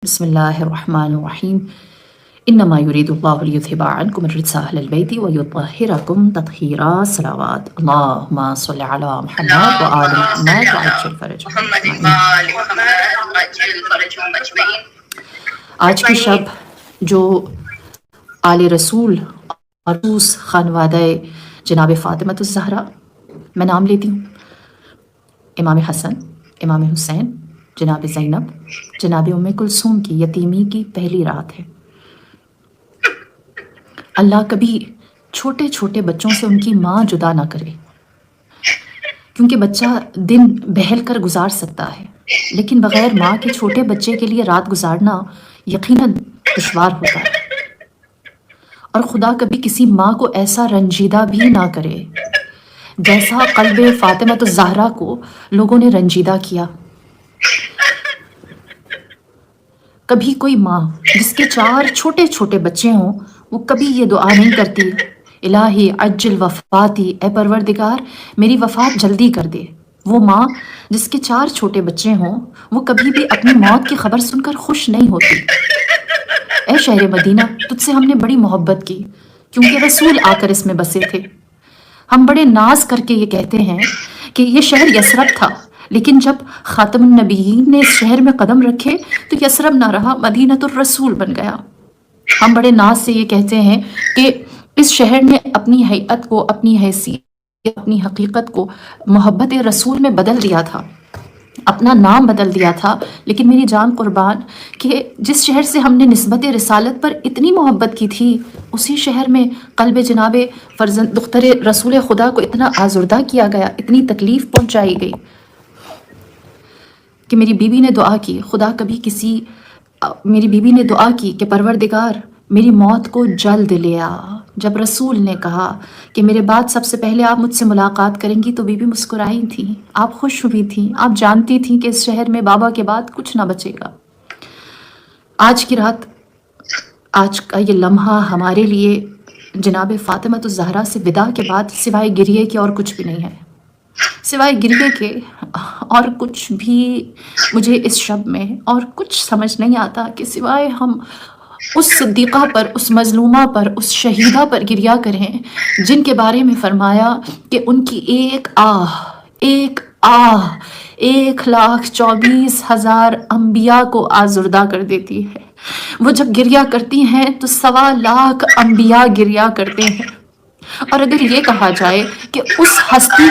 بسم اللہ الرحمن الرحیم انما یرید اللہ لیذھب عنکم الرجس اہل البیت ویطہرکم تطہیرا صلوات اللہم صل علی محمد وآل محمد وعجل فرجہم اجمعین۔ آج کی شب جو آل رسول اور اس خانوادہ جناب فاطمۃ الزہرا، میں نام لیتی ہوں، امام حسن، امام حسین، جناب زینب، جناب ام کلثوم کی یتیمی کی پہلی رات ہے۔ اللہ کبھی چھوٹے چھوٹے بچوں سے ان کی ماں جدا نہ کرے، کیونکہ بچہ دن بہل کر گزار سکتا ہے، لیکن بغیر ماں کے چھوٹے بچے کے لیے رات گزارنا یقیناً دشوار ہوتا ہے۔ اور خدا کبھی کسی ماں کو ایسا رنجیدہ بھی نہ کرے جیسا قلب فاطمۃ الزہرا کو لوگوں نے رنجیدہ کیا۔ کبھی کوئی ماں جس کے 4 چھوٹے چھوٹے بچے ہوں، وہ کبھی یہ دعا نہیں کرتی الہی عجل وفاتی، اے پروردگار میری وفات جلدی کر دے۔ وہ ماں جس کے 4 چھوٹے بچے ہوں، وہ کبھی بھی اپنی موت کی خبر سن کر خوش نہیں ہوتی۔ اے شہر مدینہ، تجھ سے ہم نے بڑی محبت کی کیونکہ رسول آ کر اس میں بسے تھے۔ ہم بڑے ناز کر کے یہ کہتے ہیں کہ یہ شہر یثرب تھا، لیکن جب خاتم النبیین نے اس شہر میں قدم رکھے تو یثرب نہ رہا، مدینۃ الرسول بن گیا۔ ہم بڑے ناز سے یہ کہتے ہیں کہ اس شہر نے اپنی ہیئت کو، اپنی حیثیت، اپنی حقیقت کو محبت رسول میں بدل دیا تھا، اپنا نام بدل دیا تھا۔ لیکن میری جان قربان کہ جس شہر سے ہم نے نسبت رسالت پر اتنی محبت کی تھی، اسی شہر میں قلب جناب فرزند دختر رسول خدا کو اتنا آزردہ کیا گیا، اتنی تکلیف پہنچائی گئی کہ میری بیوی نے دعا کی، میری بیوی نے دعا کی کہ پروردگار میری موت کو جلد لے آ۔ جب رسول نے کہا کہ میرے بعد سب سے پہلے آپ مجھ سے ملاقات کریں گی، تو بیوی مسکرائی تھیں، آپ خوش ہوئی تھیں، آپ جانتی تھیں کہ اس شہر میں بابا کے بعد کچھ نہ بچے گا۔ آج کی رات، آج کا یہ لمحہ ہمارے لیے جناب فاطمۃ الزہرا سے ودا کے بعد سوائے گریے کے اور کچھ بھی نہیں ہے، سوائے گریے کے اور کچھ بھی مجھے اس شب میں اور کچھ سمجھ نہیں آتا کہ سوائے ہم اس صدیقہ پر، اس مظلومہ پر، اس شہیدہ پر گریہ کریں جن کے بارے میں فرمایا کہ ان کی ایک آہ 1,24,000 انبیاء کو آزردہ کر دیتی ہے۔ وہ جب گریہ کرتی ہیں تو 1,25,000 انبیاء گریہ کرتے ہیں۔ اور اگر یہ کہا جائے کہ اس ہستی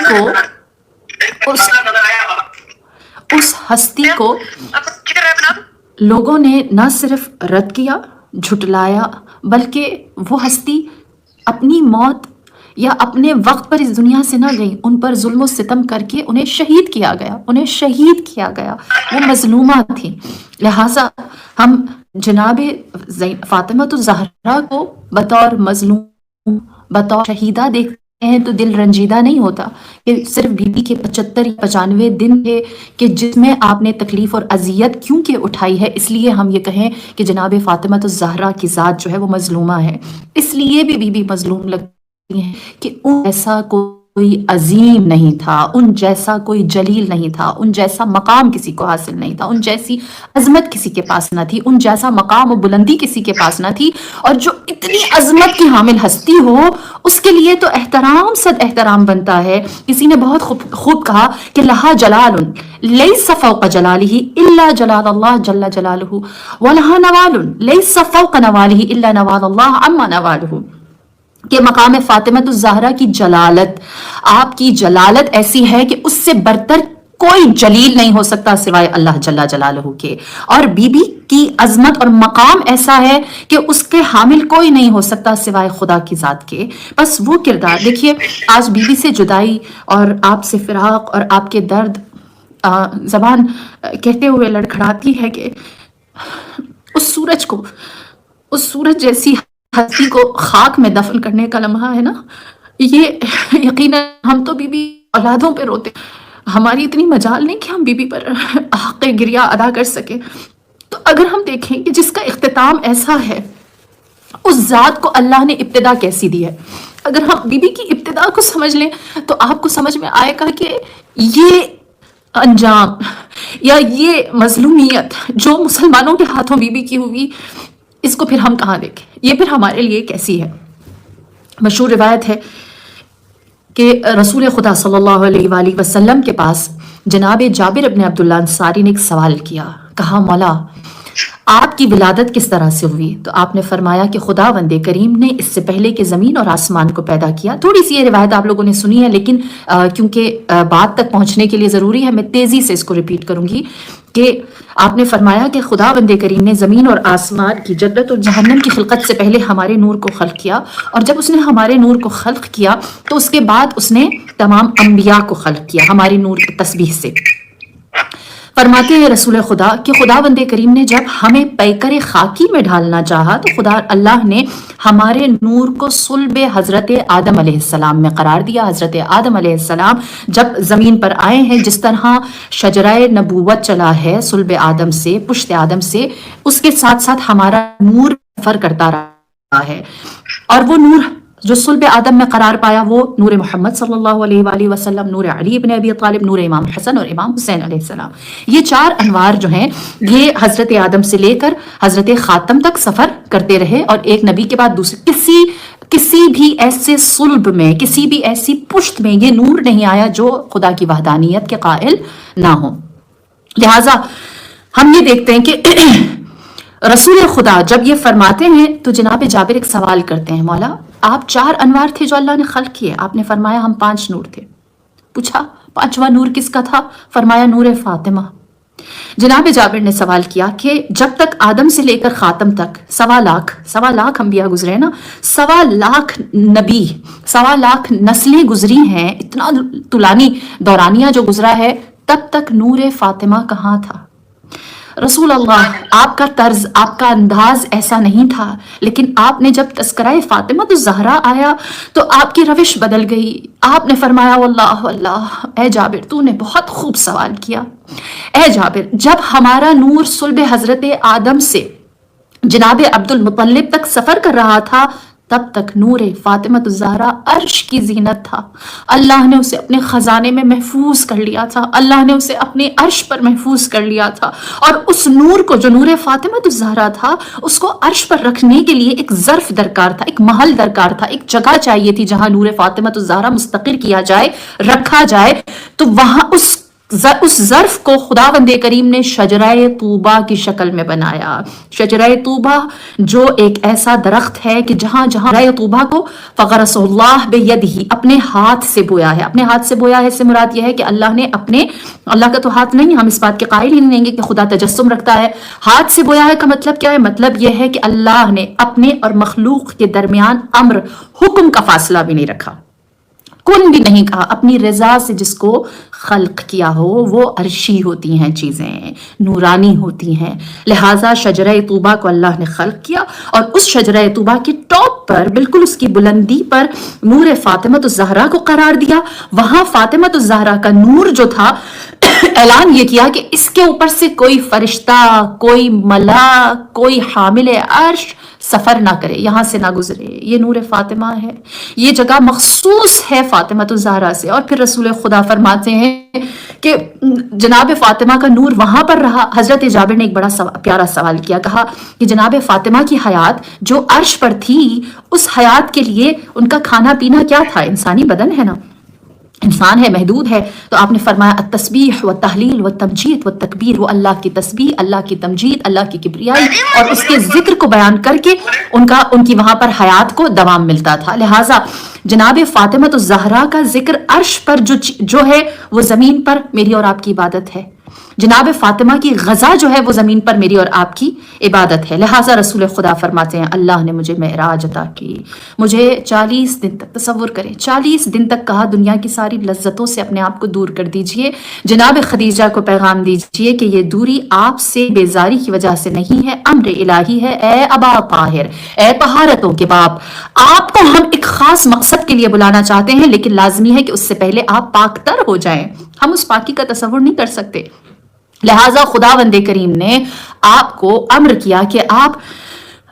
کو لوگوں نے نہ صرف رد کیا، جھٹلایا، بلکہ وہ ہستی اپنی موت یا اپنے وقت پر اس دنیا سے نہ گئی، ان پر ظلم و ستم کر کے انہیں شہید کیا گیا، وہ مظلومہ تھیں۔ لہٰذا ہم جناب فاطمۃ الزہرا کو بطور مظلوم، بطور شہیدہ دیکھتے ہیں تو دل رنجیدہ نہیں ہوتا کہ صرف بیوی کے 75 یا 95 دن تھے کہ جس میں آپ نے تکلیف اور اذیت کیوں کہ اٹھائی ہے، اس لیے ہم یہ کہیں کہ جناب فاطمۃ الزہرا کی ذات جو ہے وہ مظلومہ ہے۔ اس لیے بھی بیوی مظلوم لگتی ہیں کہ ان جیسا کوئی عظیم نہیں تھا، ان جیسا کوئی جلیل نہیں تھا، ان جیسا مقام کسی کو حاصل نہیں تھا، ان جیسی عظمت کسی کے پاس نہ تھی، ان جیسا مقام و بلندی کسی کے پاس نہ تھی۔ اور جو اتنی عظمت کی حامل ہستی ہو، اس کے لیے تو احترام صد احترام بنتا ہے۔ کسی نے بہت خوب کہا کہ لہا جلال لیس فوق جلالہ الا جلال اللہ جل جلالہ، ولہا نوال لیس فوق نوالہ الا نوال اللہ عما نوالہ، کہ مقام فاطمۃ الزہرا کی جلالت، آپ کی جلالت ایسی ہے کہ اس سے برتر کوئی جلیل نہیں ہو سکتا سوائے اللہ جل جلالہ کے، اور بی بی کی عظمت اور مقام ایسا ہے کہ اس کے حامل کوئی نہیں ہو سکتا سوائے خدا کی ذات کے۔ بس وہ کردار دیکھیے، آج بی بی سے جدائی اور آپ سے فراق اور آپ کے درد، زبان کہتے ہوئے لڑکھڑاتی ہے کہ اس سورج جیسی ہستی کو خاک میں دفن کرنے کا لمحہ ہے نا، یہ یقیناً ہم تو بی بی اولادوں پہ روتے، ہماری اتنی مجال نہیں کہ ہم بی بی پر حق گریہ ادا کر سکیں۔ تو اگر ہم دیکھیں کہ جس کا اختتام ایسا ہے، اس ذات کو اللہ نے ابتدا کیسی دی ہے، اگر ہم بی بی کی ابتدا کو سمجھ لیں تو آپ کو سمجھ میں آئے گا کہ یہ انجام، یا یہ مظلومیت جو مسلمانوں کے ہاتھوں بی بی کی ہوئی، اس کو پھر ہم کہاں دیکھیں؟ یہ پھر ہمارے لیے کیسی ہے؟ مشہور روایت ہے کہ رسول خدا صلی اللہ علیہ وآلہ وسلم کے پاس جناب جابر ابن عبداللہ انصاری نے ایک سوال کیا، کہا مولا آپ کی ولادت کس طرح سے ہوئی؟ تو آپ نے فرمایا کہ خداوند کریم نے اس سے پہلے کہ زمین اور آسمان کو پیدا کیا. تھوڑی سی یہ روایت آپ لوگوں نے سنی ہے، لیکن کیونکہ بات تک پہنچنے کے لیے ضروری ہے، میں تیزی سے اس کو ریپیٹ کروں گی کہ آپ نے فرمایا کہ خداوند کریم نے زمین اور آسمان کی، جنت اور جہنم کی خلقت سے پہلے ہمارے نور کو خلق کیا، اور جب اس نے ہمارے نور کو خلق کیا تو اس کے بعد اس نے تمام انبیاء کو خلق کیا ہماری نور کی تسبیح سے. فرماتے ہیں رسول خدا کہ خداوند کریم نے جب ہمیں پیکر خاکی میں ڈھالنا چاہا تو خدا اللہ نے ہمارے نور کو صلب حضرت آدم علیہ السلام میں قرار دیا. حضرت آدم علیہ السلام جب زمین پر آئے ہیں، جس طرح شجرہ نبوت چلا ہے صلب آدم سے، پشت آدم سے، اس کے ساتھ ساتھ ہمارا نور سفر کرتا رہا ہے، اور وہ نور جو صلب آدم میں قرار پایا وہ نور محمد صلی اللہ علیہ وآلہ وسلم، نور علی ابن ابی طالب، نور امام حسن اور امام حسین علیہ السلام. یہ چار انوار جو ہیں یہ حضرت آدم سے لے کر حضرت خاتم تک سفر کرتے رہے، اور ایک نبی کے بعد دوسرے کسی بھی ایسے صلب میں، کسی بھی ایسی پشت میں یہ نور نہیں آیا جو خدا کی وحدانیت کے قائل نہ ہو. لہٰذا ہم یہ دیکھتے ہیں کہ رسول خدا جب یہ فرماتے ہیں تو جناب جابر ایک سوال کرتے ہیں، مولا آپ چار انوار تھے جو اللہ نے خلق کیے، آپ نے فرمایا ہم 5 نور تھے. پوچھا پانچواں نور کس کا تھا؟ فرمایا نور فاطمہ. جناب جابر نے سوال کیا کہ جب تک آدم سے لے کر خاتم تک 1.25 لاکھ انبیاء گزرے نا، 1.25 لاکھ نبی، 1.25 لاکھ نسلیں گزری ہیں، اتنا طولانی دورانیہ جو گزرا ہے، تب تک نور فاطمہ کہاں تھا؟ رسول اللہ آپ کا طرز، آپ کا انداز ایسا نہیں تھا، لیکن آپ نے جب تذکرہ فاطمہ الزہرا آیا تو آپ کی روش بدل گئی. آپ نے فرمایا واللہ واللہ اے جابر تو نے بہت خوب سوال کیا. اے جابر جب ہمارا نور صلب حضرت آدم سے جناب عبد المطلب تک سفر کر رہا تھا، تب تک نور فاطمہ الزہرا عرش کی زینت تھا. اللہ نے اسے اپنے خزانے میں محفوظ کر لیا تھا، اللہ نے اسے اپنے عرش پر محفوظ کر لیا تھا، اور اس نور کو جو نور فاطمہ الزہرا تھا اس کو عرش پر رکھنے کے لیے ایک ظرف درکار تھا، ایک محل درکار تھا، ایک جگہ چاہیے تھی جہاں نور فاطمہ الزہرا مستقر کیا جائے، رکھا جائے. تو وہاں اس ظرف کو خداوند کریم نے شجرہ طوبہ کی شکل میں بنایا. شجرہ طوبہ جو ایک ایسا درخت ہے کہ جہاں شجرہ طوبہ کو فغرس اللہ بیدہ اپنے ہاتھ سے بویا ہے. اپنے ہاتھ سے بویا ہے سے مراد یہ ہے کہ اللہ کا تو ہاتھ نہیں، ہم اس بات کے قائل ہی نہیں ہیں کہ خدا تجسم رکھتا ہے. ہاتھ سے بویا ہے کا مطلب کیا ہے؟ مطلب یہ ہے کہ اللہ نے اپنے اور مخلوق کے درمیان امر، حکم کا فاصلہ بھی نہیں رکھا، کن بھی نہیں کہا. اپنی رضا سے جس کو خلق کیا ہو وہ عرشی ہوتی ہیں، چیزیں نورانی ہوتی ہیں. لہٰذا شجرہ طوبہ کو اللہ نے خلق کیا، اور اس شجرہ طوبہ کے ٹاپ پر، بالکل اس کی بلندی پر نور فاطمہ الزہرا کو قرار دیا. وہاں فاطمہ الزہرا کا نور جو تھا، اعلان یہ کیا کہ اس کے اوپر سے کوئی فرشتہ، کوئی ملاک، کوئی حامل عرش سفر نہ کرے، یہاں سے نہ گزرے. یہ نور فاطمہ ہے، یہ جگہ مخصوص ہے فاطمہ الزہرا سے. اور پھر رسول خدا فرماتے ہیں کہ جناب فاطمہ کا نور وہاں پر رہا. حضرت جابر نے ایک بڑا پیارا سوال کیا، کہا کہ جناب فاطمہ کی حیات جو عرش پر تھی، اس حیات کے لیے ان کا کھانا پینا کیا تھا؟ انسانی بدن ہے نا، انسان ہے، محدود ہے. تو آپ نے فرمایا التسبیح والتحلیل والتمجید والتکبیر، وہ اللہ کی تسبیح، اللہ کی تمجید، اللہ کی کبریائی اور اس کے ذکر کو بیان کر کے ان کی وہاں پر حیات کو دوام ملتا تھا. لہٰذا جناب فاطمہ الزہرا کا ذکر عرش پر جو ہے وہ زمین پر میری اور آپ کی عبادت ہے. جناب فاطمہ کی غزا جو ہے وہ زمین پر میری اور آپ کی عبادت ہے. لہٰذا رسول خدا فرماتے ہیں اللہ نے مجھے معراج عطا کی، مجھے 40 دن تک، تصور کریں 40 دن تک کہا دنیا کی ساری لذتوں سے اپنے آپ کو دور کر دیجئے. جناب خدیجہ کو پیغام دیجئے کہ یہ دوری آپ سے بیزاری کی وجہ سے نہیں ہے، امر الہی ہے. اے ابا طاہر، اے طہارتوں کے باپ، آپ کو ہم ایک خاص مقصد کے لیے بلانا چاہتے ہیں، لیکن لازمی ہے کہ اس سے پہلے آپ پاک تر ہو جائیں. ہم اس پاکی کا تصور نہیں کر سکتے. لہٰذا خداوند کریم نے آپ کو امر کیا کہ آپ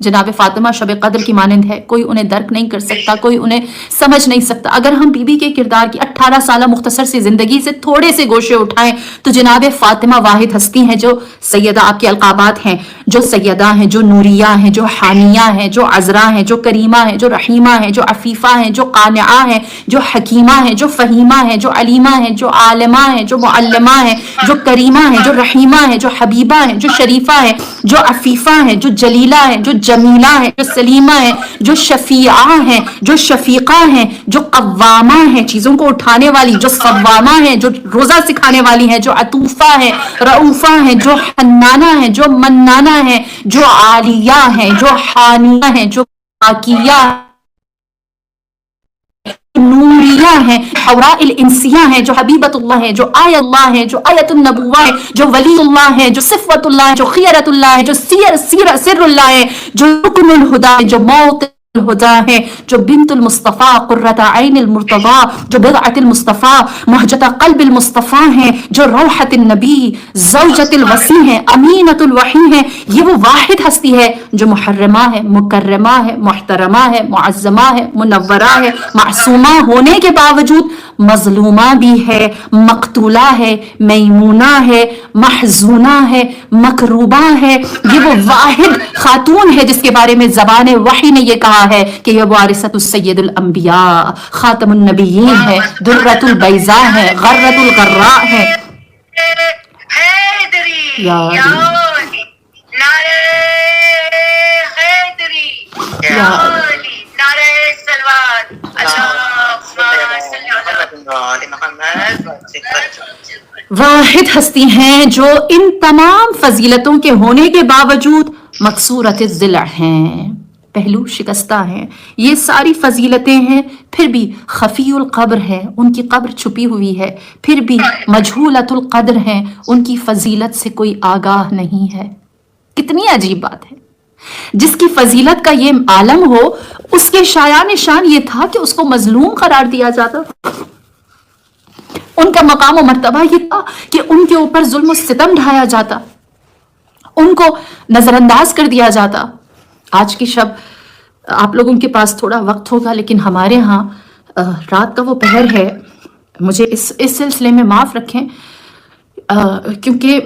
جناب فاطمہ شب قدر کی مانند ہے، کوئی انہیں درک نہیں کر سکتا، کوئی انہیں سمجھ نہیں سکتا۔ اگر ہم بی بی کے کردار کی 18 سالہ مختصر سی زندگی سے تھوڑے سے گوشے اٹھائیں تو جناب فاطمہ واحد ہستی ہیں جو سیدہ، آپ کے القابات ہیں، جو سیدہ ہیں، جو نوریہ ہیں، جو حانیہ ہیں، جو عذرا ہیں، جو کریمہ ہیں، جو رحیمہ ہیں، جو عفیفہ ہیں، جو قانعہ ہیں، جو حکیمہ ہیں، جو فہیمہ ہیں، جو علیمہ ہیں، جو عالمہ ہیں، جو معلمہ ہیں، جو کریمہ ہیں، جو رحیمہ ہیں، جو حبیبہ ہیں، جو شریفہ ہیں، جو عفیفہ ہیں، جو جلیلہ ہیں، جو جمیلہ ہیں، جو سلیمہ ہیں، جو شفیعہ ہیں، جو شفیقہ ہیں، جو قوامہ ہیں، چیزوں کو اٹھانے والی، جو صوامہ ہیں، جو روزہ سکھانے والی ہیں، جو عطوفہ ہیں، رؤوفہ ہیں، جو حنانہ ہیں، جو منانہ ہیں، جو عالیہ ہیں، جو حانیہ ہیں، جو پاکیہ نوریہ ہیں، حوراء الانسیہ ہیں، جو حبیبت اللہ ہے، جو آیت اللہ ہے، جو آیت النبوہ ہے، جو ولی اللہ ہے، جو صفوت اللہ ہے، جو خیرت اللہ ہے، جو سر اللہ ہے، جو رکن الہدا ہے، جو موقع الہدا ہے، جو بنت المصطفیٰ قرۃ عین المرتضیٰ، جو بضعۃ المصطفیٰ مہجۃ قلب المصطفیٰ ہیں، جو روحۃ النبی زوجۃ الوصی ہیں، امینۃ الوحی ہیں۔ یہ وہ واحد ہستی ہے جو محرمہ ہے، مکرمہ ہے، محترمہ ہے، معظمہ ہے، منورہ ہے، معصومہ ہونے کے باوجود مظلومہ بھی ہے، مقتولہ ہے، میمونہ ہے، محزونہ ہے، مکروبہ ہے۔ یہ وہ واحد خاتون ہے جس کے بارے میں زبان وحی نے یہ کہا ہے کہ یہ وارثۃ السید الانبیاء، خاتم النبیین ہے، درۃ البیضاء ہے، غرۃ الغراء ہے۔ حیدری یا یا علی، علی، نعرہ حیدری یا علی، نعرہ سلوات، واحد ہستی ہیں جو ان تمام فضیلتوں کے ہونے کے باوجود مکسورۃ الضلع ہیں، پہلو شکستہ ہیں۔ یہ ساری فضیلتیں ہیں، پھر بھی خفی القبر ہے، ان کی قبر چھپی ہوئی ہے، پھر بھی مجہولۃ القدر ہیں، ان کی فضیلت سے کوئی آگاہ نہیں ہے۔ کتنی عجیب بات ہے، جس کی فضیلت کا یہ عالم ہو، اس کے شایان شان یہ تھا کہ اس کو مظلوم قرار دیا جاتا، ان کا مقام و مرتبہ یہ تھا کہ ان کے اوپر ظلم و ستم ڈھایا جاتا، ان کو نظر انداز کر دیا جاتا۔ آج کی شب آپ لوگوں کے پاس تھوڑا وقت ہوگا، لیکن ہمارے ہاں رات کا وہ پہر ہے، مجھے اس سلسلے میں معاف رکھیں، کیونکہ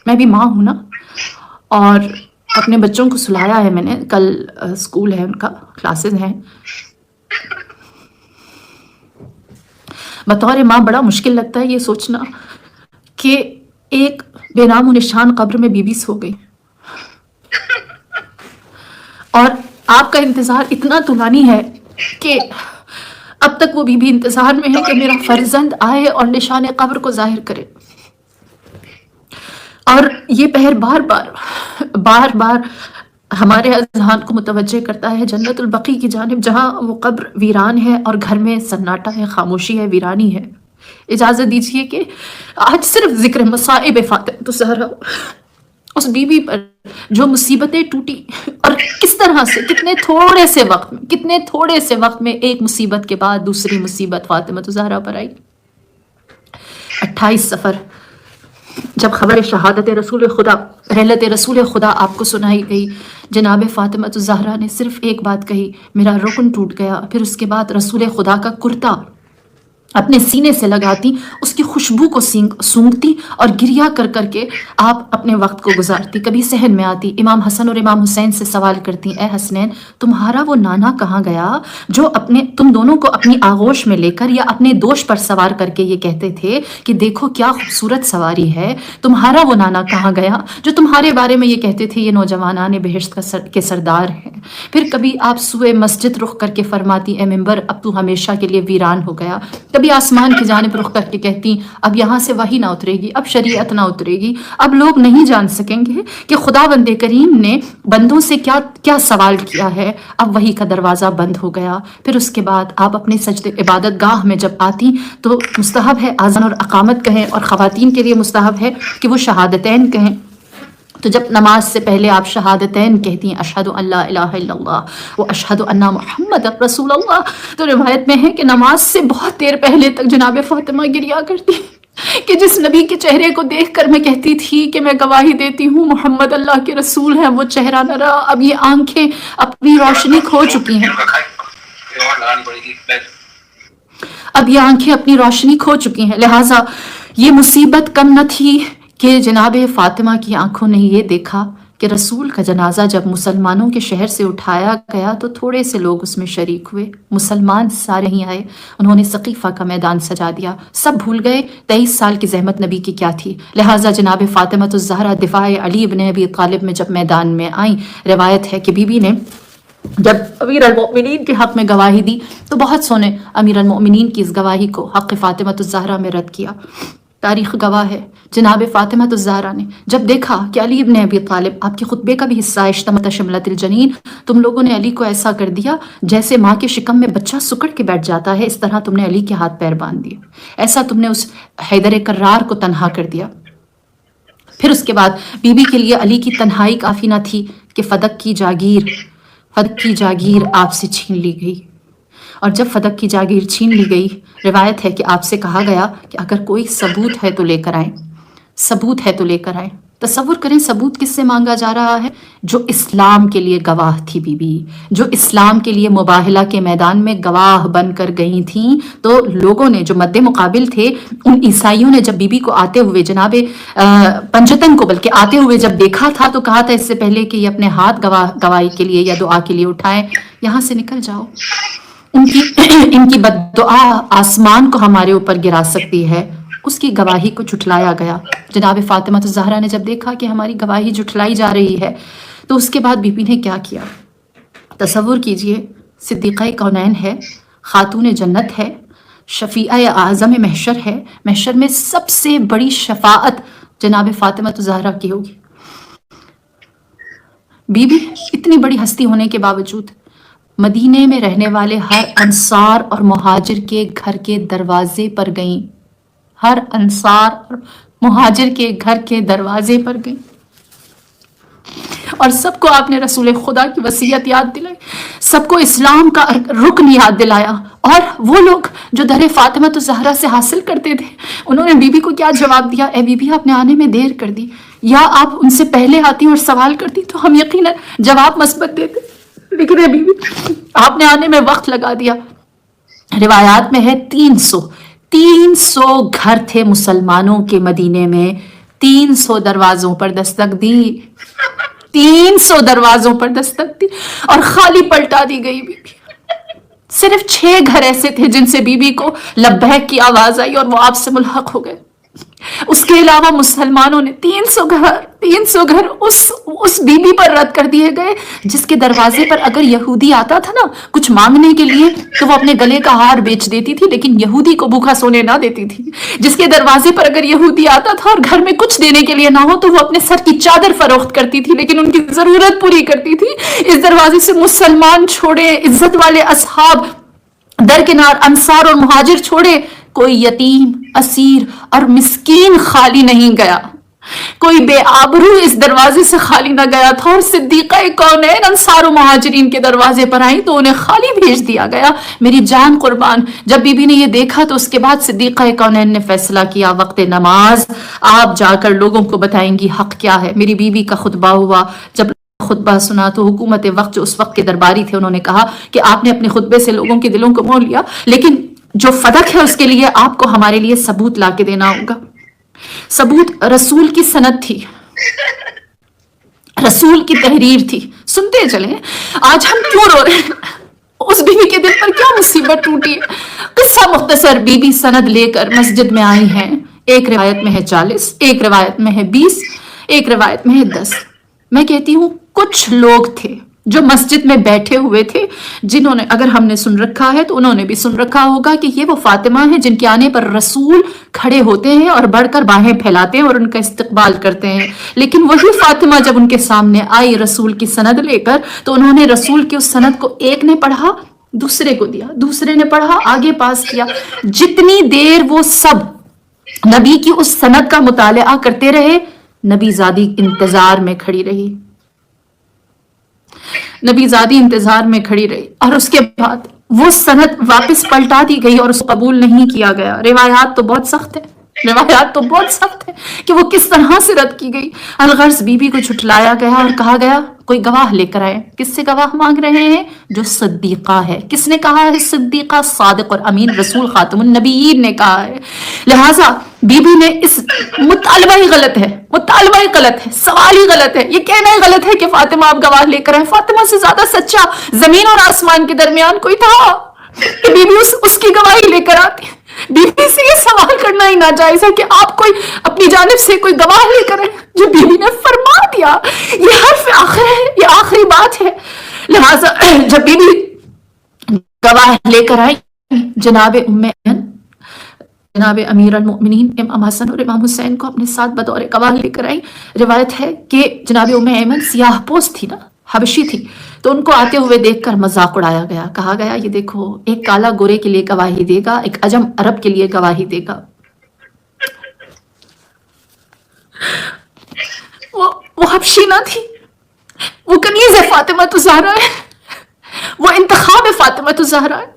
میں بھی ماں ہوں نا، اور اپنے بچوں کو سلایا ہے میں نے، کل اسکول ہے، ان کا کلاسز ہیں۔ بطور ماں بڑا مشکل لگتا ہے یہ سوچنا کہ ایک بے نام و نشان قبر میں بیوی سو گئی، اور آپ کا انتظار اتنا طولانی ہے کہ اب تک وہ بیوی انتظار میں ہے کہ میرا فرزند آئے اور نشان قبر کو ظاہر کرے، اور یہ پہر بار بار ہمارے اذہان کو متوجہ کرتا ہے جنت البقیع کی جانب، جہاں وہ قبر ویران ہے اور گھر میں سناٹا ہے، خاموشی ہے، ویرانی ہے۔ اجازت دیجیے کہ آج صرف ذکر مصائب فاطمہ الزہرا، اس بی بی پر جو مصیبتیں ٹوٹی، اور کس طرح سے کتنے تھوڑے سے وقت میں ایک مصیبت کے بعد دوسری مصیبت فاطمہ الزہرا پر آئی۔ 28 صفر جب خبر شہادت رسول خدا، رحلت رسول خدا آپ کو سنائی گئی، جناب فاطمہ الزہرا نے صرف ایک بات کہی، میرا رکن ٹوٹ گیا۔ پھر اس کے بعد رسول خدا کا کرتا اپنے سینے سے لگاتی، اس کی خوشبو کو سونگھتی اور گریہ کر کر کے آپ اپنے وقت کو گزارتی۔ کبھی صحن میں آتی، امام حسن اور امام حسین سے سوال کرتی، اے حسنین، تمہارا وہ نانا کہاں گیا جو تم دونوں کو اپنی آغوش میں لے کر یا اپنے دوش پر سوار کر کے یہ کہتے تھے کہ دیکھو کیا خوبصورت سواری ہے، تمہارا وہ نانا کہاں گیا جو تمہارے بارے میں یہ کہتے تھے یہ نوجوانان بہشت کے سردار ہیں۔ پھر کبھی آپ سوئے مسجد رخ کر کے فرماتی، اے ممبر، اب تو ہمیشہ کے لیے ویران ہو گیا۔ کبھی آسمان کی جانب رخ کر کے کہتی، اب یہاں سے وحی نہ اترے گی، اب شریعت نہ اترے گی، اب لوگ نہیں جان سکیں گے کہ خداوند کریم نے بندوں سے کیا سوال کیا ہے، اب وحی کا دروازہ بند ہو گیا۔ پھر اس کے بعد آپ اپنے سجدے عبادت گاہ میں جب آتی تو مستحب ہے آذان اور اقامت کہیں، اور خواتین کے لیے مستحب ہے کہ وہ شہادتین کہیں۔ تو جب نماز سے پہلے آپ شہادتین کہتی ہیں، اشہد ان لا الہ الا اللہ و اشہد ان محمد رسول اللہ، تو روایت میں ہے کہ نماز سے بہت دیر پہلے تک جناب فاطمہ گریہ کرتی، کہ جس نبی کے چہرے کو دیکھ کر میں کہتی تھی کہ میں گواہی دیتی ہوں محمد اللہ کے رسول ہیں، وہ چہرہ نہ رہا، اب یہ آنکھیں اپنی روشنی کھو چکی ہیں، اب یہ آنکھیں اپنی روشنی کھو چکی ہیں۔ لہٰذا یہ مصیبت کم نہ تھی کہ جناب فاطمہ کی آنکھوں نے یہ دیکھا کہ رسول کا جنازہ جب مسلمانوں کے شہر سے اٹھایا گیا تو تھوڑے سے لوگ اس میں شریک ہوئے، مسلمان سارے ہی آئے، انہوں نے سقیفہ کا میدان سجا دیا، سب بھول گئے 23 سال کی زحمت نبی کی کیا تھی۔ لہٰذا جناب فاطمہ الزہرا دفاع علی بن ابی طالب میں جب میدان میں آئیں، روایت ہے کہ بی بی نے جب امیر المؤمنین کے حق میں گواہی دی تو بہت سونے امیر المؤمنین کی اس گواہی کو حق فاطمہ الزہرا میں رد کیا۔ تاریخ گواہ ہے جناب فاطمہ الزہرا نے جب دیکھا کہ علی ابن ابی طالب آپ کے خطبے کا بھی حصہ اشتمت شملت الجنین، تم لوگوں نے علی کو ایسا کر دیا جیسے ماں کے شکم میں بچہ سکڑ کے بیٹھ جاتا ہے، اس طرح تم نے علی کے ہاتھ پیر باندھ دیے، ایسا تم نے اس حیدر کرار کو تنہا کر دیا۔ پھر اس کے بعد بی بی کے لیے علی کی تنہائی کافی نہ تھی کہ فدق کی جاگیر آپ سے چھین لی گئی، اور جب فدق کی جاگیر چھین لی گئی، روایت ہے کہ آپ سے کہا گیا کہ اگر کوئی ثبوت ہے تو لے کر آئیں۔ تصور کریں ثبوت کس سے مانگا جا رہا ہے؟ جو اسلام کے لیے گواہ تھی بی بی، جو اسلام کے لیے مباہلہ کے میدان میں گواہ بن کر گئی تھیں، تو لوگوں نے جو مد مقابل تھے، ان عیسائیوں نے جب بی بی کو آتے ہوئے جناب پنجتن کو بلکہ آتے ہوئے جب دیکھا تھا تو کہا تھا اس سے پہلے کہ یہ اپنے ہاتھ گواہی کے لیے یا دعا کے لیے اٹھائیں، یہاں سے نکل جاؤ، ان کی بد دعا آسمان کو ہمارے اوپر گرا سکتی ہے۔ اس کی گواہی کو جھٹلایا گیا۔ جناب فاطمہ الزہرا نے جب دیکھا کہ ہماری گواہی جھٹلائی جا رہی ہے تو اس کے بعد بی بی نے کیا کیا؟ تصور کیجئے، صدیقہ کونین ہے، خاتون جنت ہے، شفیعہ اعظم محشر ہے، محشر میں سب سے بڑی شفاعت جناب فاطمہ الزہرا کی ہوگی۔ بی بی اتنی بڑی ہستی ہونے کے باوجود مدینے میں رہنے والے ہر انصار اور مہاجر کے گھر کے دروازے پر گئیں، ہر انصار اور مہاجر کے گھر کے دروازے پر گئیں، اور سب کو آپ نے رسول خدا کی وصیت یاد دلائی، سب کو اسلام کا رکن یاد دلایا، اور وہ لوگ جو در فاطمہ الزہرا سے حاصل کرتے تھے انہوں نے بی بی کو کیا جواب دیا؟ اے بی بی آپ نے آنے میں دیر کر دی، یا آپ ان سے پہلے آتی اور سوال کرتی تو ہم یقیناً جواب مثبت دیتے، لیکن اے بی بی آپ نے آنے میں وقت لگا دیا۔ روایات میں ہے 300 گھر تھے مسلمانوں کے مدینے میں، 300 دروازوں پر دستک دی، 300 دروازوں پر دستک دی اور خالی پلٹا دی گئی بی بی۔ صرف 6 گھر ایسے تھے جن سے بی بی کو لبیک کی آواز آئی اور وہ آپ سے ملحق ہو گئے۔ اس کے علاوہ مسلمانوں نے 300 گھر اس بی بی پر رد کر دیے گئے جس کے دروازے پر اگر یہودی آتا تھا نا کچھ مانگنے کے لیے تو وہ اپنے گلے کا ہار بیچ دیتی تھی، لیکن یہودی کو بھوکا سونے نہ دیتی تھی۔ جس کے دروازے پر اگر یہودی آتا تھا اور گھر میں کچھ دینے کے لیے نہ ہو تو وہ اپنے سر کی چادر فروخت کرتی تھی، لیکن ان کی ضرورت پوری کرتی تھی۔ اس دروازے سے مسلمان چھوڑے، عزت والے اصحاب درکنار، انصار اور مہاجر چھوڑے، کوئی یتیم، اسیر اور مسکین خالی نہیں گیا، کوئی بے آبرو اس دروازے سے خالی نہ گیا تھا، اور صدیقہ کونین انصار و مہاجرین کے دروازے پر آئیں تو انہیں خالی بھیج دیا گیا۔ میری جان قربان، جب بی بی نے یہ دیکھا تو اس کے بعد صدیقہ کونین نے فیصلہ کیا وقت نماز آپ جا کر لوگوں کو بتائیں گی حق کیا ہے۔ میری بی بی کا خطبہ ہوا، جب خطبہ سنا تو حکومت وقت جو اس وقت کے درباری تھے انہوں نے کہا کہ آپ نے اپنے خطبے سے لوگوں کے دلوں کو مول لیا، لیکن جو فدق ہے اس کے لیے آپ کو ہمارے لیے ثبوت لا کے دینا ہوگا۔ ثبوت رسول کی سند تھی، رسول کی تحریر تھی۔ سنتے چلیں آج ہم کیوں رو رہے ہیں، اس بیوی کے دل پر کیا مصیبت ٹوٹی ہے۔ قصہ مختصر، بی بی سند لے کر مسجد میں آئی ہیں، ایک روایت میں ہے 40، ایک روایت میں ہے 20، ایک روایت میں ہے 10۔ میں کہتی ہوں کچھ لوگ تھے جو مسجد میں بیٹھے ہوئے تھے، جنہوں نے اگر ہم نے سن رکھا ہے تو انہوں نے بھی سن رکھا ہوگا کہ یہ وہ فاطمہ ہیں جن کے آنے پر رسول کھڑے ہوتے ہیں اور بڑھ کر باہیں پھیلاتے ہیں اور ان کا استقبال کرتے ہیں۔ لیکن وہی فاطمہ جب ان کے سامنے آئی رسول کی سند لے کر تو انہوں نے رسول کی اس سند کو ایک نے پڑھا، دوسرے کو دیا، دوسرے نے پڑھا، آگے پاس کیا۔ جتنی دیر وہ سب نبی کی اس سند کا مطالعہ کرتے رہے، نبی زادی انتظار میں کھڑی رہی، نبی زادی انتظار میں کھڑی رہی، اور اس کے بعد وہ سند واپس پلٹا دی گئی اور اس کو قبول نہیں کیا گیا۔ روایات تو بہت سخت ہے، روایات تو بہت سخت ہے کہ وہ کس طرح سے رد کی گئی. الغرض بی کو جھٹلایا گیا اور کہا گیا کوئی گواہ لے کر آئے. کس سے گواہ مانگ رہے ہیں؟ جو صدیقہ ہے. کس نے کہا ہے صدیقہ؟ صادق اور امین رسول خاتم النبیین نے کہا ہے. لہٰذا بی نے اس مطالبہ ہی غلط ہے، مطالبہ ہی غلط ہے، سوال ہی غلط ہے، یہ کہنا ہی غلط ہے کہ فاطمہ آپ گواہ لے کر آئے. فاطمہ سے زیادہ سچا زمین اور آسمان کے درمیان کوئی تھا کہ بی اس کی گواہی لے کر آتی. بی سے یہ سوال کرنا ہی ناجائز ہے کہ آپ کوئی اپنی جانب سے کوئی گواہ لے کر آئے. جو بی نے فرما دیا یہ حرف آخر ہے، یہ آخری بات ہے. لہٰذا جب بی گواہ لے کر آئی جناب ام ایمن، جناب امیر المؤمنین امام حسن اور امام حسین کو اپنے ساتھ بطور گواہ لے کر آئی. روایت ہے کہ جناب ام ایمن سیاہ پوست تھی نا، حبشی تھی، تو ان کو آتے ہوئے دیکھ کر مذاق اڑایا گیا. کہا گیا یہ دیکھو ایک کالا گورے کے لیے گواہی دے گا، ایک عجم عرب کے لیے گواہی دے گا. وہ حبشی نہ تھی، وہ کنیز فاطمہ الزہرا ہے، وہ انتخاب فاطمہ الزہرا ہے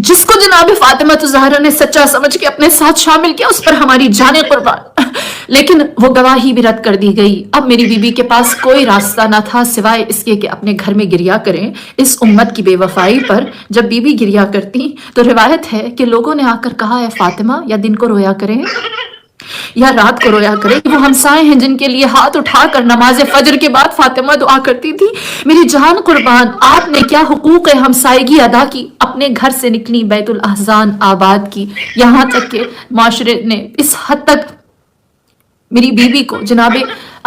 جس کو جناب فاطمہ الزہرا نے سچا سمجھ کے اپنے ساتھ شامل کیا. اس پر ہماری جانیں قربان. لیکن وہ گواہی بھی رد کر دی گئی. اب میری بیوی کے پاس کوئی راستہ نہ تھا سوائے اس کے کہ اپنے گھر میں گریا کریں اس امت کی بے وفائی پر. جب بیوی گریا کرتی تو روایت ہے کہ لوگوں نے آ کر کہا ہے فاطمہ یا دن کو رویا کریں یا رات کو رویا کرے. وہ ہمسائے ہیں جن کے لیے ہاتھ اٹھا کر نماز فجر کے بعد فاطمہ دعا کرتی تھی. میری جان قربان، آپ نے کیا حقوق ہمسائیگی ادا کی، اپنے گھر سے نکلی بیت الاحزان آباد کی، یہاں تک کہ معاشرے نے اس حد تک میری بیوی کو جناب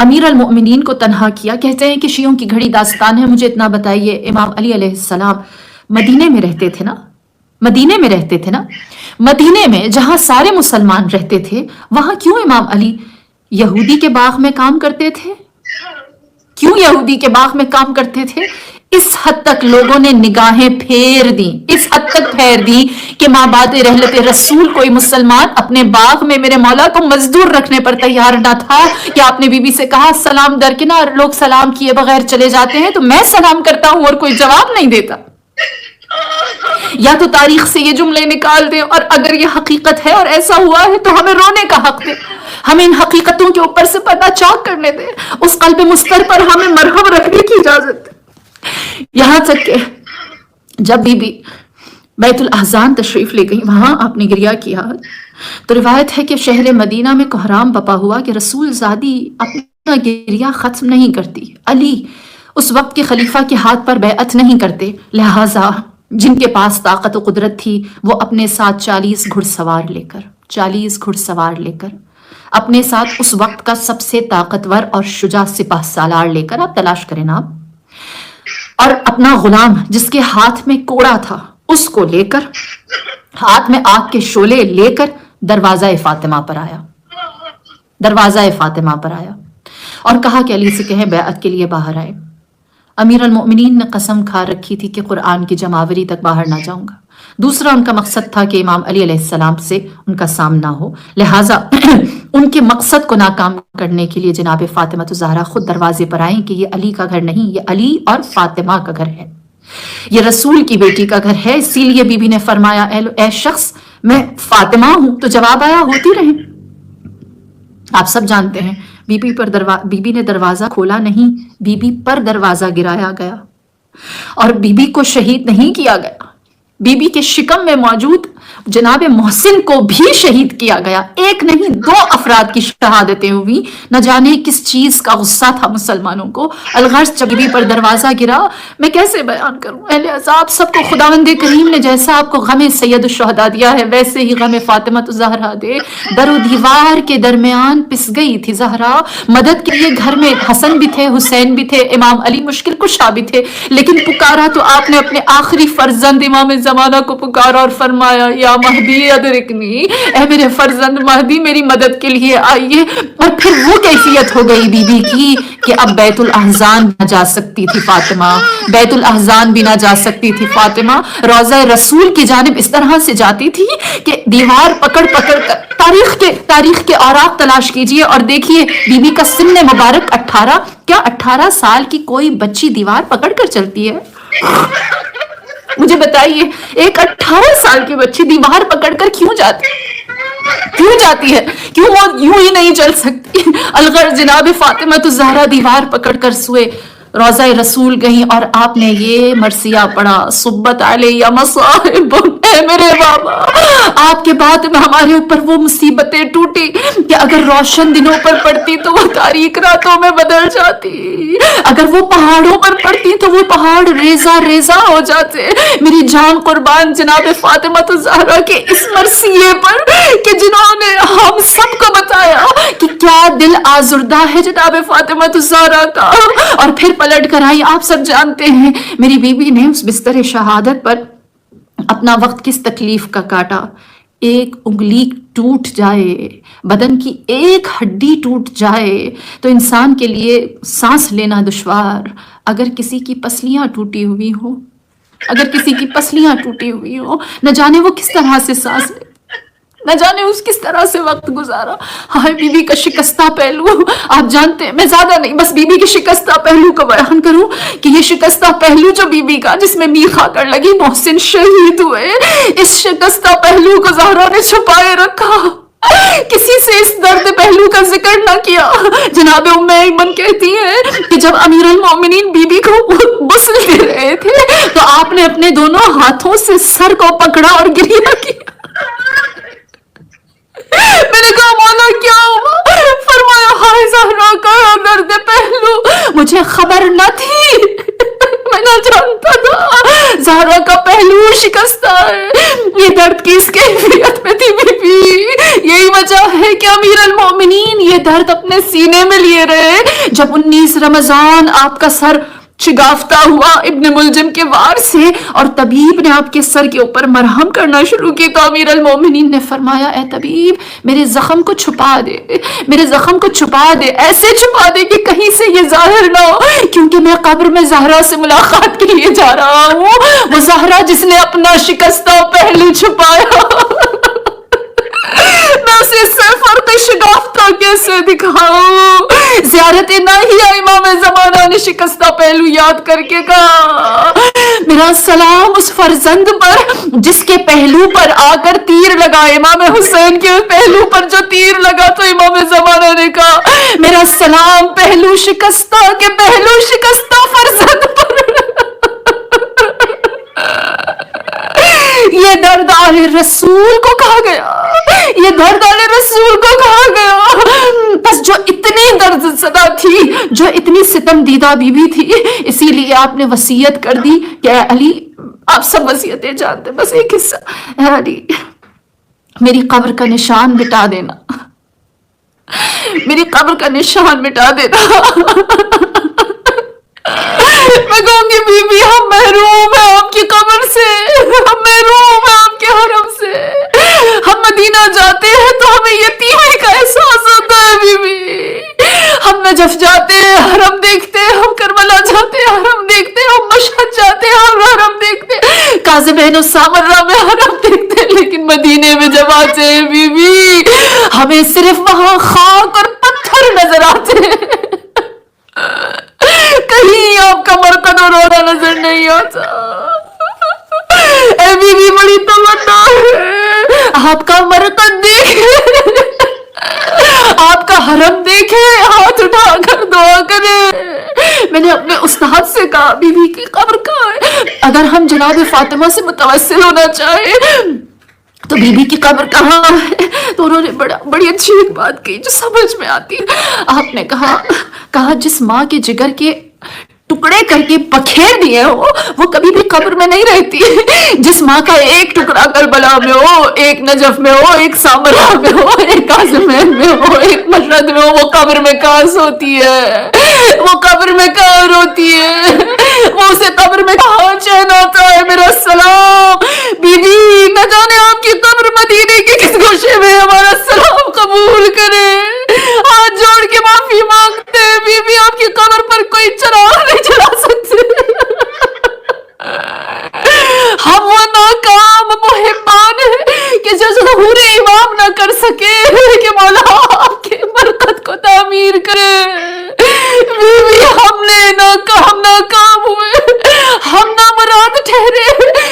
امیر المؤمنین کو تنہا کیا. کہتے ہیں کہ شیعوں کی گھڑی داستان ہے. مجھے اتنا بتائیے، امام علی علیہ السلام مدینے میں رہتے تھے نا، مدینے میں رہتے تھے نا، مدینے میں جہاں سارے مسلمان رہتے تھے وہاں کیوں امام علی یہودی کے باغ میں کام کرتے تھے؟ کیوں یہودی کے باغ میں کام کرتے تھے؟ اس حد تک لوگوں نے نگاہیں پھیر دیں، اس حد تک پھیر دی کہ ماں بعد رحلت رسول کوئی مسلمان اپنے باغ میں میرے مولا کو مزدور رکھنے پر تیار نہ تھا کہ آپ نے بی بی سے کہا سلام درکنار، لوگ سلام کیے بغیر چلے جاتے ہیں تو میں سلام کرتا ہوں اور کوئی جواب نہیں دیتا. یا تو تاریخ سے یہ جملے نکال دیں، اور اگر یہ حقیقت ہے اور ایسا ہوا ہے تو ہمیں رونے کا حق دے، ہمیں ان حقیقتوں کے اوپر سے پردہ چاک کرنے دے، اس قلب مستر پر ہمیں مرہم رکھنے کی اجازت دے. یہاں تک کہ جب بی بی بیت الاحزان تشریف لے گئی، وہاں آپ نے گریا کیا تو روایت ہے کہ شہر مدینہ میں کوہرام بپا ہوا کہ رسول زادی اپنا گریا ختم نہیں کرتی، علی اس وقت کے خلیفہ کے ہاتھ پر بیعت نہیں کرتے. لہٰذا جن کے پاس طاقت و قدرت تھی وہ اپنے ساتھ 40 گھڑ سوار لے کر اپنے ساتھ اس وقت کا سب سے طاقتور اور شجاع سپاہ سالار لے کر، آپ تلاش کریں نا، اور اپنا غلام جس کے ہاتھ میں کوڑا تھا اس کو لے کر، ہاتھ میں آگ کے شعلے لے کر دروازہ فاطمہ پر آیا اور کہا کہ علی سے کہیں بیعت کے لیے باہر آئے. امیر المؤمنین نے قسم کھا رکھی تھی کہ قرآن کی جماوری تک باہر نہ جاؤں گا. دوسرا ان کا مقصد تھا کہ امام علی علیہ السلام سے ان کا سامنا ہو. لہٰذا ان کے مقصد کو ناکام کرنے کے لیے جناب فاطمہ الزہرا خود دروازے پر آئیں کہ یہ علی کا گھر نہیں، یہ علی اور فاطمہ کا گھر ہے، یہ رسول کی بیٹی کا گھر ہے. اسی لیے بی بی نے فرمایا اے شخص میں فاطمہ ہوں، تو جواب آیا ہوتی رہیں. آپ سب جانتے ہیں بی بی نے دروازہ کھولا نہیں، بی بی پر دروازہ گرایا گیا اور بی بی کو شہید نہیں کیا گیا. بی بی کے شکم میں موجود جناب محسن کو بھی شہید کیا گیا. ایک نہیں 2 افراد کی شہادتیں ہوئی. نہ جانے کس چیز کا غصہ تھا مسلمانوں کو. الغرض جب بی بی پر دروازہ گرا، میں کیسے بیان کروں اہل عذاب سب کو خداوند کریم نے جیسا آپ کو غم سید الشہداء دیا ہے ویسے ہی غم فاطمہ الزہرا دے. در و دیوار کے درمیان پس گئی تھی زہرا، مدد کے لیے گھر میں حسن بھی تھے، حسین بھی تھے، امام علی مشکل کشا بھی تھے، لیکن پکارا تو آپ نے اپنے آخری فرزند امام زمانہ کو پکارا اور فرمایا یا مہدی ادرکنی، اے میرے فرزند مہدی میری مدد کے لیے آئیے. اور پھر وہ کیفیت ہو گئی بی بی کی کہ اب بیت الاحزان نہ جا سکتی تھی فاطمہ، بیت الاحزان بھی نہ جا سکتی تھی فاطمہ. روضہ رسول کی جانب اس طرح سے جاتی تھی کہ دیوار پکڑ کر تاریخ کے اوراق تلاش کیجئے اور دیکھیے بی بی کا سن مبارک 18 سال کی کوئی بچی دیوار پکڑ کر چلتی ہے؟ مجھے بتائیے ایک 18 سال کی بچی دیوار پکڑ کر کیوں جاتی ہے؟ کیوں وہ یوں ہی نہیں چل سکتی؟ الغرض جناب فاطمہ تو زہرا دیوار پکڑ کر سوئے روضہ رسول گئیں اور آپ نے یہ مرثیہ پڑھا، صبت علیہ مصائب، اے میرے بابا آپ کے بعد میں ہمارے اوپر وہ مصیبتیں ٹوٹی کہ اگر روشن دنوں پر پڑتی تو وہ تاریک راتوں میں بدل جاتی، اگر وہ پہاڑوں پر پڑتی تو وہ پہاڑ ریزہ ریزہ ہو جاتے۔ میری جان قربان جناب فاطمہ الزہرا کے اس مرثیے پر کہ جنہوں نے ہم سب کو بتایا کہ کیا دل آزردہ ہے جناب فاطمہ الزہرا کا، اور پھر پلٹ کر آئی۔ آپ سب جانتے ہیں میری بیوی نے اس بستر شہادت پر اپنا وقت کس تکلیف کا کاٹا۔ ایک انگلی ٹوٹ جائے، بدن کی ایک ہڈی ٹوٹ جائے تو انسان کے لیے سانس لینا دشوار، اگر کسی کی پسلیاں ٹوٹی ہوئی ہوں، نہ جانے وہ کس طرح سے سانس لے، نہ جانے اس کس طرح سے وقت گزارا۔ ہائے بی بی کا شکستہ پہلو، آپ جانتے ہیں میں زیادہ نہیں بس بی بی کے شکستہ پہلو کو بیان کروں کہ یہ شکستہ پہلو جو بی بی کا جس میں میخ آ کر لگی، محسن شہید ہوئے، اس شکستہ پہلو کو زہرا نے چھپائے رکھا، کسی سے اس درد پہلو کا ذکر نہ کیا۔ جناب ام ایمن کہتی ہیں کہ جب امیر المومنین بی بی کو غسل دے رہے تھے تو آپ نے اپنے دونوں ہاتھوں سے سر کو پکڑا اور گریہ کیا۔ میں نے کہا مولا کیا ہوا؟ فرمایا ہائے زہرا کا درد پہلو مجھے خبر نہ تھی، میں نہ جانتا تھا زہرا کا پہلو شکستہ ہے۔ یہ درد کس کیفیت میں تھی بی بی؟ یہی وجہ ہے کہ امیر المومنین یہ درد اپنے سینے میں لیے رہے جب 19 رمضان آپ کا سر شگافتہ ہوا ابن ملجم کے وار سے اور طبیب نے آپ کے سر کے اوپر مرہم کرنا شروع کی تو امیر المومنین نے فرمایا اے طبیب میرے زخم کو چھپا دے، میرے زخم کو چھپا دے، ایسے چھپا دے کہ کہیں سے یہ ظاہر نہ ہو، کیونکہ میں قبر میں زہرا سے ملاقات کے لیے جا رہا ہوں، وہ زہرا جس نے اپنا شکستہ پہلو چھپایا۔ میں اسے فرق شگافتہ کیسے دکھاؤں؟ زیارت ناہیہ امام زمانہ نے شکستہ پہلو یاد کر کے کہا میرا سلام اس فرزند پر جس کے پہلو پر آ کر تیر لگا، امام حسین کے پہلو پر جو تیر لگا تو امام زمانہ نے کہا میرا سلام پہلو شکستہ کے پہلو شکستہ فرزند پر۔ یہ درد آل رسول کو کہا گیا، یہ درد آل رسول کو کہا گیا۔ بس جو اتنی درد زدہ تھی، جو اتنی ستم دیدہ بی بی تھی، اسی لیے آپ نے وصیت کر دی کہ اے علی، آپ سب وصیتیں جانتے، بس ایک حصہ، اے علی میری قبر کا نشان مٹا دینا، میری قبر کا نشان مٹا دینا۔ میں کہوں گی بی بی ہم محروم ہیں آپ کی قبر سے، ہم محروم ہیں آپ کے حرم سے، ہم مدینہ جاتے ہیں تو ہمیں یتیمی کا احساس ہوتا ہے بی بی، ہم نجف جاتے ہیں حرم دیکھتے ہیں، ہم کربلا جاتے ہیں حرم دیکھتے ہیں، ہم مشہد جاتے ہیں ہم حرم دیکھتے ہیں، کاظم السامرہ میں حرم دیکھتے ہیں، لیکن مدینے میں جب آتے ہیں بی بی ہمیں صرف وہاں خاک اور پتھر نظر آتے ہیں، کہیں آپ کا مرقد اور روضہ نظر نہیں آتا۔ اے بی بی بڑی تمنا ہے آپ کا مرقد دیکھے، آپ کا حرم دیکھے، ہاتھ اٹھا کر دعا کرے۔ میں نے اپنے استاد سے کہا بی بی کی قبر کہاں ہے؟ اگر ہم جناب فاطمہ سے متوسل ہونا چاہیں تو بی بی کی قبر کہاں ہے؟ تو انہوں نے بڑی اچھی ایک بات کی جو سمجھ میں آتی ہے۔ آپ نے کہا جس ماں کے جگر کے ٹکڑے کر کے پکھیر دیے ہو وہ کبھی بھی قبر میں نہیں رہتی، جس ماں کا ایک ٹکڑا کربلا میں ہو، ایک نجف میں ہو، ایک سامرا میں ہو، ایک کاظمین میں ہو، ایک مشہد میں ہو، وہ قبر میں کہاں سوتی ہے، وہ قبر میں کہاں روتی ہے، وہ اسے قبر میں کہاں چین آتا ہے۔ میرا سلام بی بی، نہ جانے آپ کی قبر مدینے کے کس گوشے میں ہمارا سلام قبول کرے، ہاتھ جوڑ کے معافی مانگتے ہیں بی بی، آپ کی قبر پر کوئی چراغ نہیں چلا سکتے، ہم وہ ناکام محبان ہیں کہ جو ظہور امام نہ کر سکے کہ مولا آپ کے مرقد کو تعمیر کرے۔ بی بی ہم ناکام ہوئے، ہم نامراد ٹھہرے،